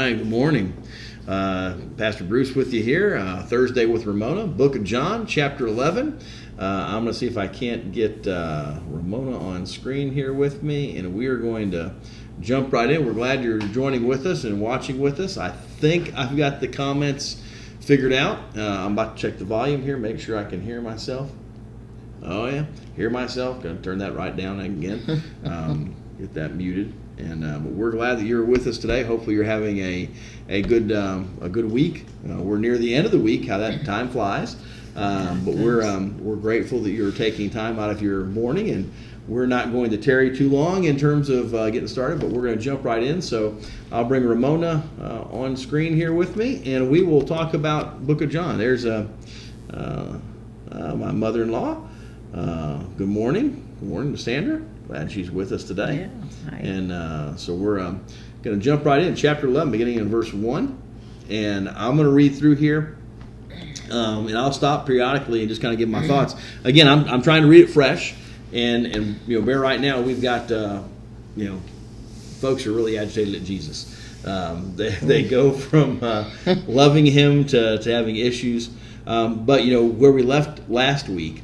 right, good morning. Pastor Bruce with you here, Thursday with Ramona, Book of John, chapter 11. I'm going to see if I can't get Ramona on screen here with me, and we are going to jump right in. We're glad you're joining with us and watching with us. I think I've got the comments figured out. I'm about to check the volume here, make sure I can hear myself. Oh yeah, hear myself. Going to turn that right down again. Get that muted. And but we're glad that you're with us today. Hopefully you're having a good week. We're near the end of the week. How that time flies. But we're grateful that you're taking time out of your morning, and we're not going to tarry too long in terms of getting started. But we're going to jump right in. So I'll bring Ramona on screen here with me, and we will talk about Book of John. There's my mother-in-law. Good morning. Good morning to Sandra. Glad she's with us today. Yeah, hi. And so we're going to jump right in. Chapter 11, beginning in verse 1. And I'm going to read through here. And I'll stop periodically and just kind of give my thoughts. Again, I'm trying to read it fresh. And bear right now, we've got, folks are really agitated at Jesus. They go from loving him to having issues. But, where we left last week,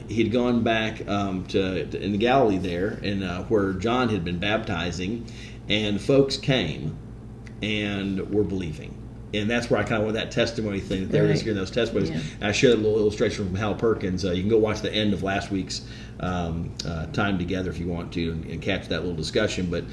he'd gone back in Galilee there, and where John had been baptizing, and folks came and were believing. And that's where I kind of want that testimony thing. That there is here in those testimonies. Yeah. I shared a little illustration from Hal Perkins. You can go watch the end of last week's time together if you want to and catch that little discussion. But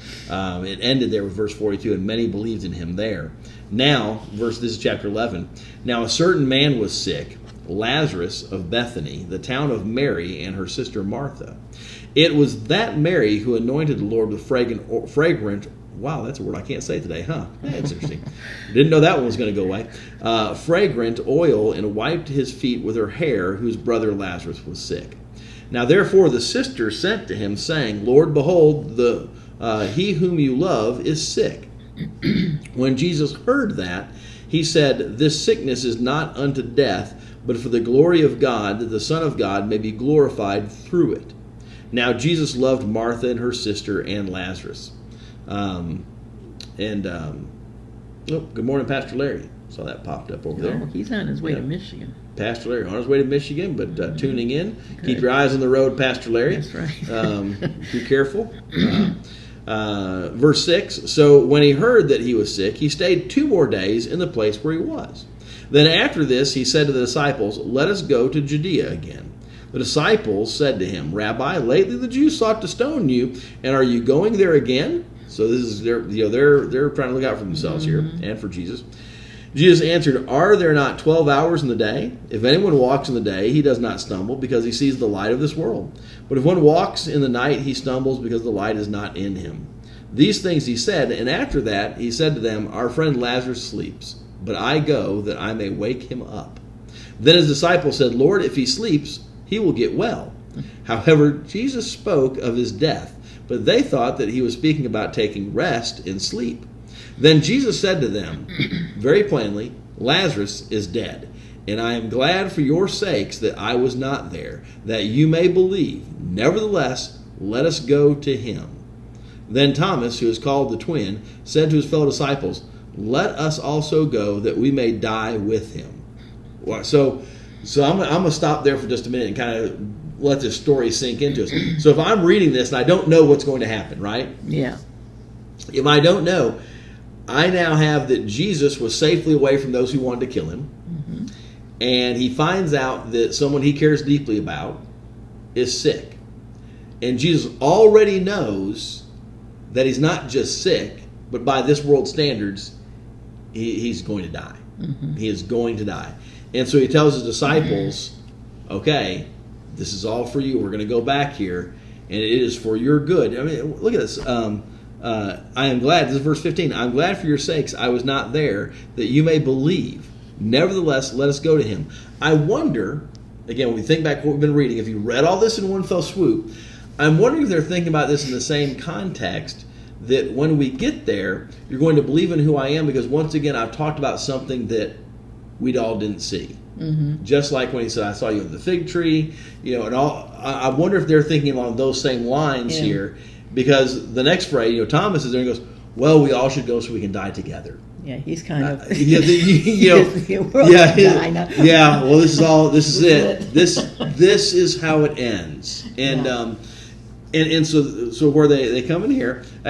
it ended there with verse 42, and many believed in him there. Now, this is chapter 11. Now a certain man was sick, Lazarus of Bethany, the town of Mary and her sister Martha. It was that Mary who anointed the Lord with fragrant. Wow, that's a word I can't say today, huh? That's interesting. Didn't know that one was going to go away. Fragrant oil, and wiped his feet with her hair, whose brother Lazarus was sick. Now therefore the sister sent to him, saying, Lord, behold, he whom you love is sick. When Jesus heard that, he said, This sickness is not unto death, but for the glory of God, that the Son of God may be glorified through it. Now Jesus loved Martha and her sister and Lazarus. Good morning, Pastor Larry. Saw that popped up over there. He's on his way to Michigan. Pastor Larry on his way to Michigan, but tuning in. Good. Keep your eyes on the road, Pastor Larry. That's right. Be careful. Verse 6, So when he heard that he was sick, he stayed 2 more days in the place where he was. Then after this he said to the disciples, Let us go to Judea again. The disciples said to him, Rabbi, lately the Jews sought to stone you, and are you going there again? So this is they're trying to look out for themselves here and for Jesus. Jesus answered, Are there not 12 hours in the day? If anyone walks in the day, he does not stumble, because he sees the light of this world. But if one walks in the night, he stumbles, because the light is not in him. These things he said, and after that he said to them, Our friend Lazarus sleeps, but I go that I may wake him up. Then his disciples said, Lord, if he sleeps, he will get well. However, Jesus spoke of his death, but they thought that he was speaking about taking rest in sleep. Then Jesus said to them, very plainly, Lazarus is dead, and I am glad for your sakes that I was not there, that you may believe. Nevertheless, let us go to him. Then Thomas, who is called the twin, said to his fellow disciples, Let us also go, that we may die with him. So I'm going to stop there for just a minute and kind of let this story sink into us. So if I'm reading this and I don't know what's going to happen, right? Yeah. If I don't know, I now have that Jesus was safely away from those who wanted to kill him. Mm-hmm. And he finds out that someone he cares deeply about is sick. And Jesus already knows that he's not just sick, but by this world standards, he's going to die. Mm-hmm. He is going to die. And so he tells his disciples, okay, this is all for you. We're going to go back here, and it is for your good. I mean, look at this. I am glad, this is verse 15, I'm glad for your sakes I was not there, that you may believe. Nevertheless, let us go to him. I wonder, again, when we think back what we've been reading, if you read all this in one fell swoop, I'm wondering if they're thinking about this in the same context, that when we get there, you're going to believe in who I am, because once again, I've talked about something that we all didn't see. Mm-hmm. Just like when he said, I saw you at the fig tree, and all. I wonder if they're thinking along those same lines here, because the next phrase, Thomas is there and goes, well, we all should go so we can die together. Yeah, he's kind of. Well, this is all. This is it. This is how it ends. And Yeah. and so where they come in here. Hey,